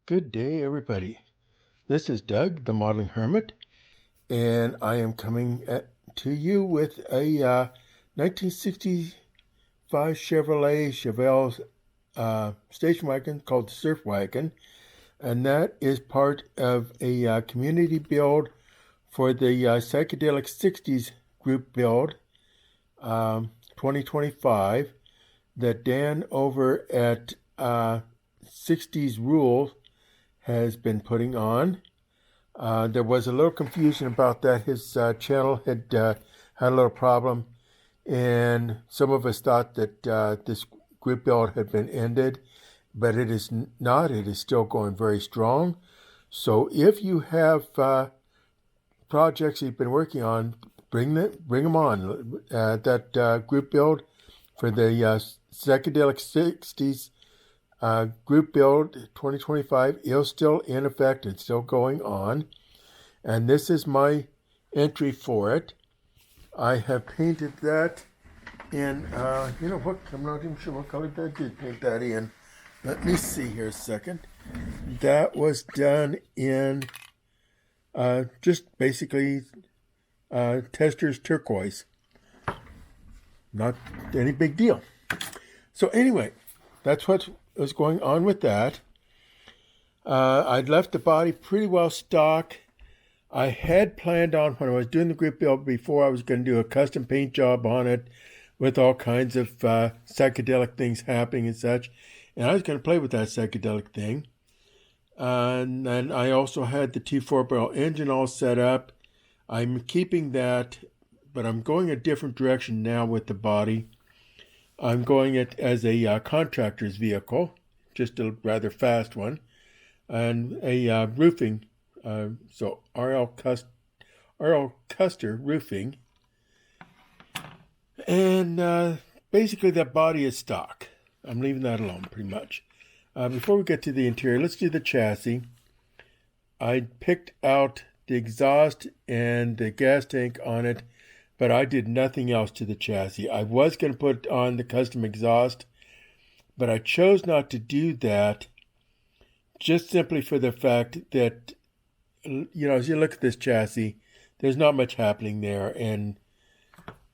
Good day, everybody. This is Doug, the Modeling Hermit, and I am coming to you with a 1965 Chevelle station wagon called the Surf Wagon, and that is part of a community build for the Psychedelic 60's group build 2025 that Dan over at 60's Rules has been putting on. There was a little confusion about that. His channel had had a little problem, and some of us thought that this group build had been ended, but it is not. It is still going very strong. So if you have projects you've been working on, bring them on. That group build for the Psychedelic 60's group build 2025 is still in effect. It's still going on. And this is my entry for it. I have painted that in, you know what, I'm not even sure what color I did paint that in. Let me see here a second. That was done in just basically Tester's turquoise. Not any big deal. So anyway, that's what was going on with that. I'd left the body pretty well stock. I had planned on, when I was doing the group build before, I was going to do a custom paint job on it with all kinds of psychedelic things happening and such. And I was going to play with that psychedelic thing. And then I also had the T4 barrel engine all set up. I'm keeping that, but I'm going a different direction now with the body. I'm going it as a contractor's vehicle, just a rather fast one, and a roofing, so R.L. Custer roofing. And basically that body is stock. I'm leaving that alone pretty much. Before we get to the interior, let's do the chassis. I picked out the exhaust and the gas tank on it, but I did nothing else to the chassis. I was going to put on the custom exhaust, but I chose not to do that just simply for the fact that, you know, as you look at this chassis, there's not much happening there. And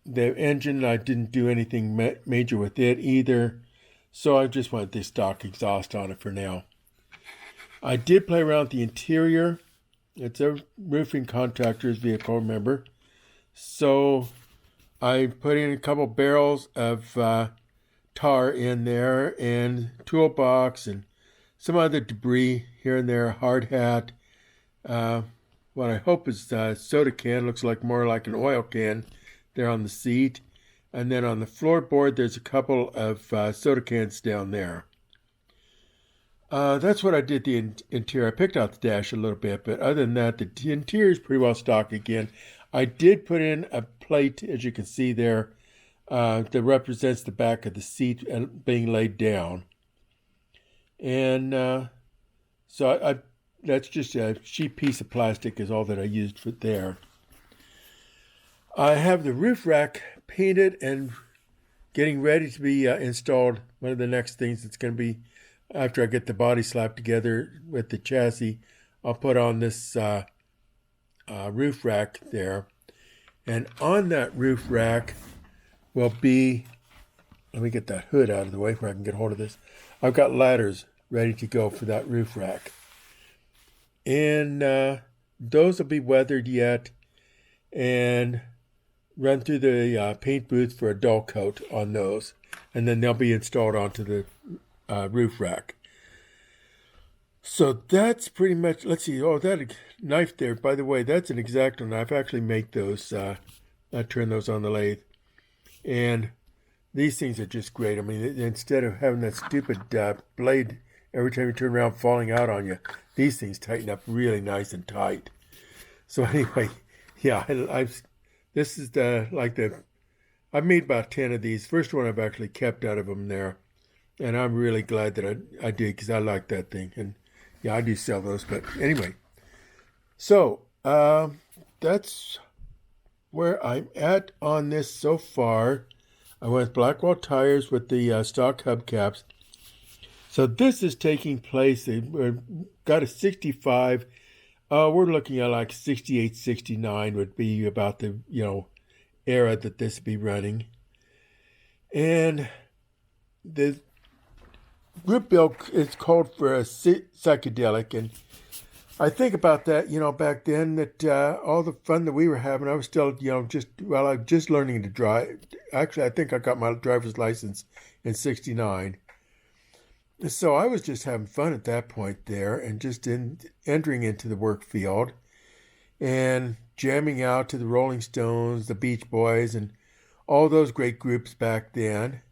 the engine, I didn't do anything major with it either. So I just went the stock exhaust on it for now. I did play around with the interior. It's a roofing contractor's vehicle, remember. So I put in a couple barrels of tar in there and toolbox and some other debris here and there, hard hat. What I hope is a soda can, looks like more like an oil can there on the seat. And then on the floorboard, there's a couple of soda cans down there. That's what I did the interior. I picked out the dash a little bit, but other than that, the interior is pretty well stock again. I did put in a plate, as you can see there, that represents the back of the seat being laid down. And so that's just a cheap piece of plastic is all that I used for there. I have the roof rack painted and getting ready to be installed. One of the next things that's going to be, after I get the body slapped together with the chassis, I'll put on this roof rack there. And on that roof rack will be, let me get that hood out of the way where I can get hold of this. I've got ladders ready to go for that roof rack. And those will be weathered yet and run through the paint booth for a dull coat on those. And then they'll be installed onto the roof rack. So that's pretty much, let's see, oh, that knife there, by the way, that's an X-Acto knife. I actually make those, I turn those on the lathe. And these things are just great. I mean, instead of having that stupid blade every time you turn around falling out on you, these things tighten up really nice and tight. So anyway, yeah, this is I've made about 10 of these. First one I've actually kept out of them there. And I'm really glad that I did, because I like that thing. And yeah, I do sell those. But anyway, so that's where I'm at on this so far. I went Blackwell tires with the stock hubcaps. So this is taking place. We've got a 65. We're looking at like 68, 69 would be about the, era that this would be running. And the group bill is called for a psychedelic. And I think about that, back then that all the fun that we were having, I was still, I'm just learning to drive. Actually, I think I got my driver's license in 69. So I was just having fun at that point there and just entering into the work field and jamming out to the Rolling Stones, the Beach Boys, and all those great groups back then.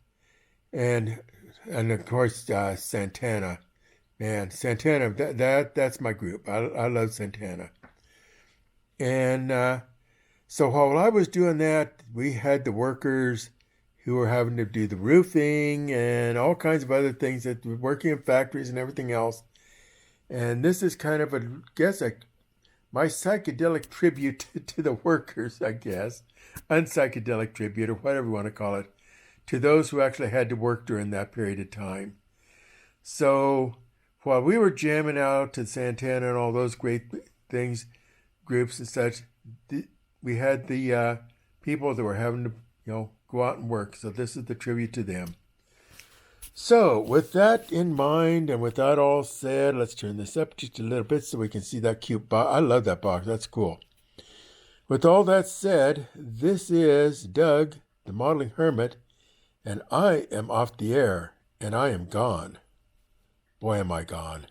And of course, Santana. Man, Santana, that's my group. I love Santana. And so while I was doing that, we had the workers who were having to do the roofing and all kinds of other things that were working in factories and everything else. And this is kind of my psychedelic tribute to the workers, I guess, unpsychedelic tribute or whatever you want to call it, to those who actually had to work during that period of time. So while we were jamming out to Santana and all those great things, groups and such, we had the people that were having to, go out and work. So this is the tribute to them. So with that in mind and with that all said, let's turn this up just a little bit so we can see that cute box. I love that box. That's cool. With all that said, this is Doug, the Modeling Hermit, and I am off the air, and I am gone. Boy, am I gone.